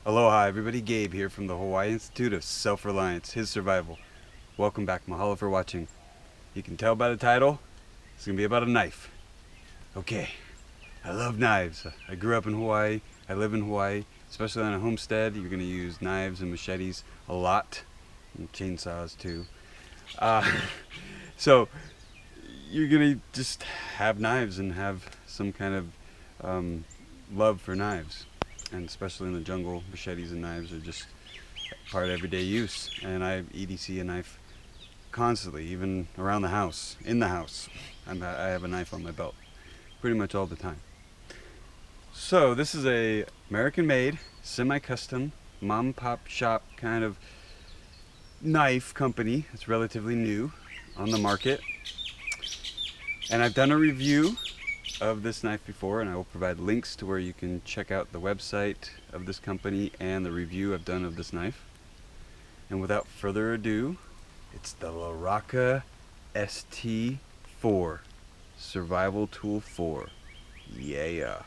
Aloha everybody, Gabe here from the Hawaii Institute of Self-Reliance, His Survival. Welcome back, mahalo for watching. You can tell by the title, it's going to be about a knife. Okay, I love knives. I grew up in Hawaii, I live in Hawaii, especially on a homestead. You're going to use knives and machetes a lot, and chainsaws too. So you're going to just have knives and have some kind of love for knives. And especially in the jungle, machetes and knives are just part of everyday use. And I EDC a knife constantly, even around the house, in the house. I have a knife on my belt pretty much all the time. So this is a American-made, semi-custom, mom-pop shop kind of knife company. It's relatively new on the market. And I've done a review of this knife before, and I will provide links to where you can check out the website of this company and the review I've done of this knife. And without further ado, it's the Loraka ST4 Survival Tool 4. Yeah.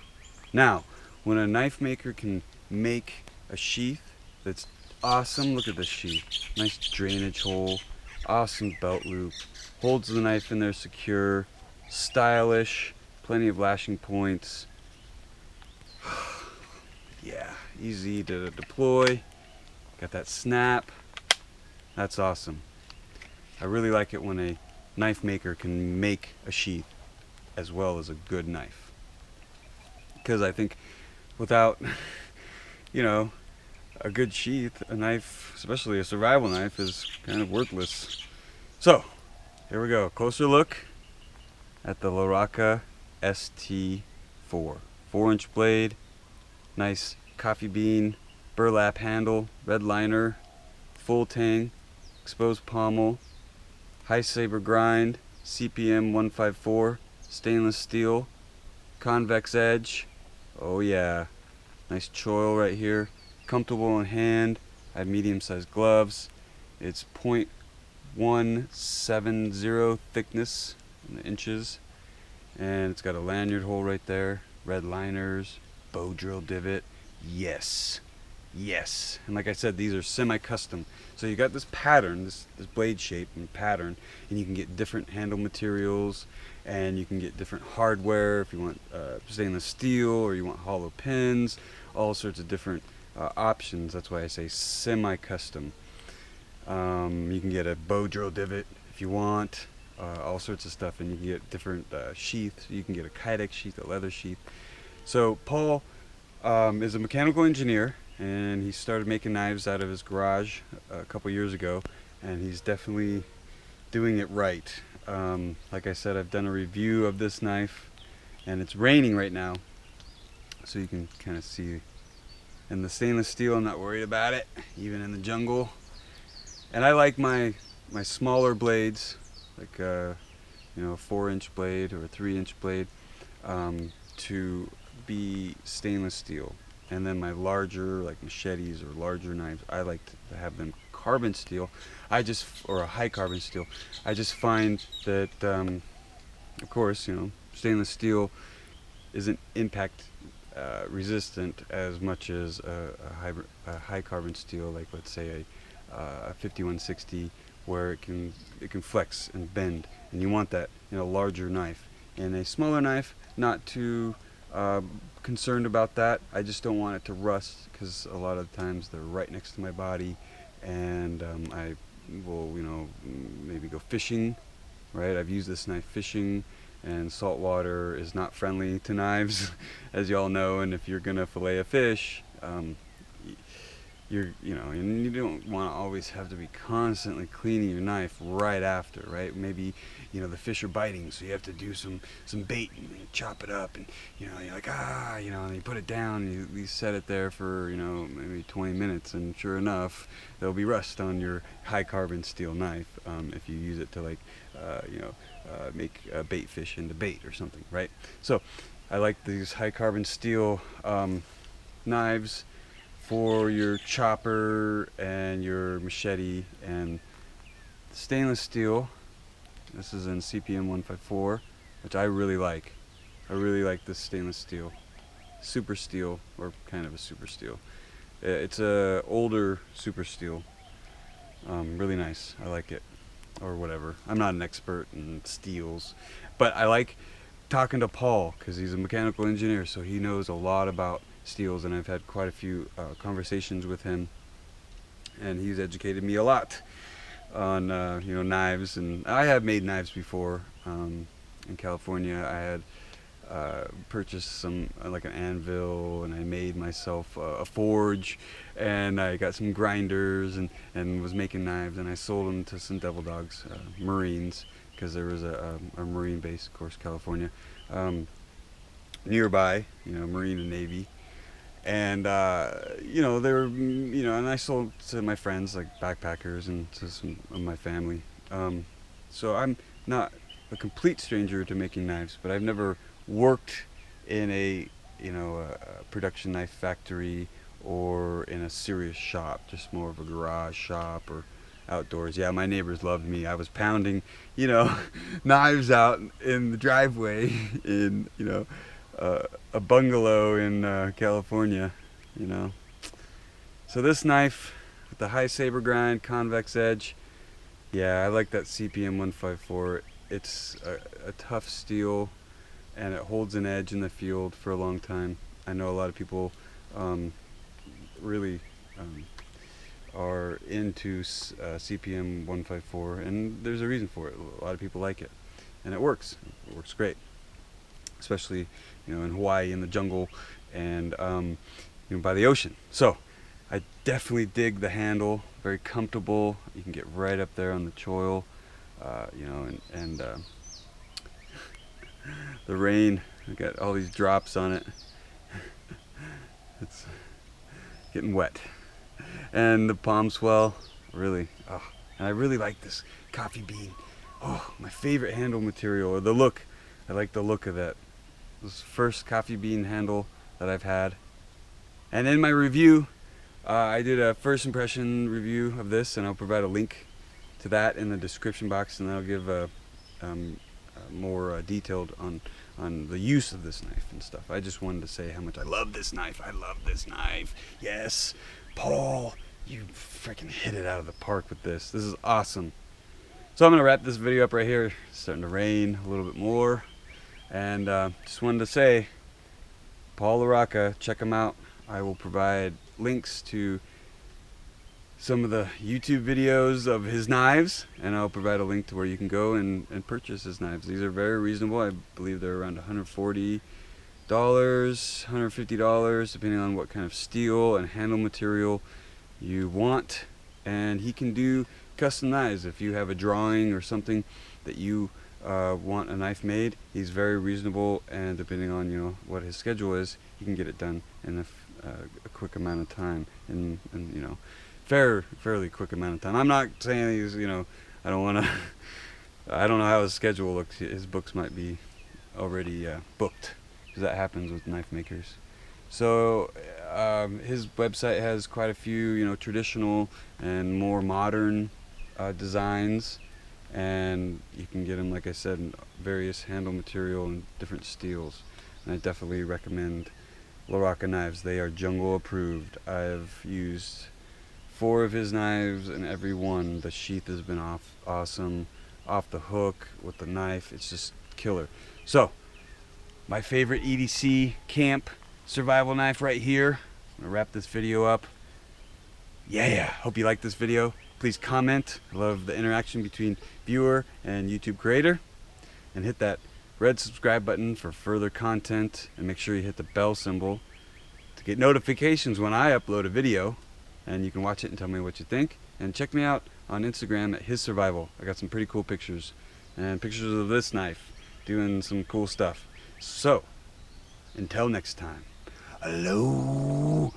Now, when a knife maker can make a sheath that's awesome, look at this sheath. Nice drainage hole, awesome belt loop, holds the knife in there secure, stylish, plenty of lashing points. Yeah, easy to deploy. Got that snap. That's awesome. I really like it when a knife maker can make a sheath as well as a good knife. Because I think without, a good sheath, a knife, especially a survival knife, is kind of worthless. So, here we go. Closer look at the Loraka ST4. 4-inch blade, nice coffee bean, burlap handle, red liner, full tang, exposed pommel, high saber grind, CPM 154, stainless steel, convex edge. Oh yeah, nice choil right here, comfortable in hand. I have medium-sized gloves. It's .170 thickness in the inches. And it's got a lanyard hole right there, red liners, bow drill divot. Yes, and like I said, these are semi-custom, so you got this pattern, this blade shape and pattern, and you can get different handle materials, and you can get different hardware if you want stainless steel, or you want hollow pins, all sorts of different options. That's why I say semi-custom. You can get a bow drill divot if you want. All sorts of stuff, and you can get different sheaths. You can get a Kydex sheath, a leather sheath. So Paul is a mechanical engineer, and he started making knives out of his garage a couple years ago, and he's definitely doing it right. Like I said, I've done a review of this knife, and it's raining right now, so you can kind of see. And the stainless steel, I'm not worried about it, even in the jungle. And I like my smaller blades, like a 4-inch blade or a 3-inch blade, to be stainless steel. And then my larger, like machetes or larger knives, I like to have them carbon steel. Or a high carbon steel. I just find that, of course, stainless steel isn't impact resistant as much as a high carbon steel, like let's say a 5160, where it can flex and bend, and you want that in a larger knife. In a smaller knife, not too concerned about that. I just don't want it to rust, because a lot of the times they're right next to my body, and I will maybe go fishing, right? I've used this knife fishing, and salt water is not friendly to knives as you all know, and if you're gonna fillet a fish, and you don't want to always have to be constantly cleaning your knife right after, right? Maybe, the fish are biting, so you have to do some bait and you chop it up, and, you're like, and you put it down, and you set it there for, maybe 20 minutes, and sure enough, there'll be rust on your high carbon steel knife if you use it to, like, make bait fish into bait or something, right? So I like these high carbon steel knives for your chopper and your machete. And stainless steel, this is in CPM 154, which I really like. I really like this stainless steel. Super steel, or kind of a super steel. It's a older super steel. Really nice. I like it, or whatever. I'm not an expert in steels, but I like talking to Paul because he's a mechanical engineer, so he knows a lot about steels, and I've had quite a few conversations with him, and he's educated me a lot on knives. And I have made knives before. In California, I had purchased some like an anvil, and I made myself a forge, and I got some grinders, and was making knives, and I sold them to some devil dogs, Marines, because there was a Marine base, of course, California, nearby, Marine and Navy. And they were, and I sold to my friends, like backpackers, and to some of my family. So I'm not a complete stranger to making knives, but I've never worked in a production knife factory or in a serious shop, just more of a garage shop or outdoors. Yeah, my neighbors loved me. I was pounding knives out in the driveway in a bungalow in California. So this knife with the high saber grind, convex edge, yeah, I like that CPM 154. It's a tough steel, and it holds an edge in the field for a long time. I know a lot of people really are into CPM 154, and there's a reason for it. A lot of people like it, and it works. It works great, especially in Hawaii in the jungle, and by the ocean. So I definitely dig the handle. Very comfortable. You can get right up there on the choil, and the rain. I got all these drops on it. It's getting wet, and the palm swell. Really, and I really like this coffee bean. Oh, my favorite handle material, or the look. I like the look of that. This is the first coffee bean handle that I've had. And in my review, I did a first impression review of this, and I'll provide a link to that in the description box, and I'll give more detailed on the use of this knife and stuff. I just wanted to say how much I love this knife. I love this knife. Yes, Paul, you freaking hit it out of the park with this. This is awesome. So I'm going to wrap this video up right here. It's starting to rain a little bit more. And just wanted to say, Paul LaRocca, check him out. I will provide links to some of the YouTube videos of his knives, and I'll provide a link to where you can go and purchase his knives. These are very reasonable. I believe they're around $140, $150, depending on what kind of steel and handle material you want. And he can do custom knives. If you have a drawing or something that you want a knife made, he's very reasonable, and depending on what his schedule is, he can get it done in a quick amount of time, and fairly quick amount of time. I'm not saying he's I don't want to I don't know how his schedule looks. His books might be already booked, because that happens with knife makers. So his website has quite a few traditional and more modern designs, and you can get them, like I said, in various handle material and different steels. And I definitely recommend LaRocca knives. They are jungle approved. I've used 4 of his knives, and every one the sheath has been awesome, off the hook with the knife. It's just killer. So my favorite EDC camp survival knife right here. I'm gonna wrap this video up. Yeah, hope you like this video. Please comment. I love the interaction between viewer and YouTube creator. And hit that red subscribe button for further content. And make sure you hit the bell symbol to get notifications when I upload a video. And you can watch it and tell me what you think. And check me out on Instagram at His Survival. I got some pretty cool pictures. And pictures of this knife doing some cool stuff. So, until next time. Hello.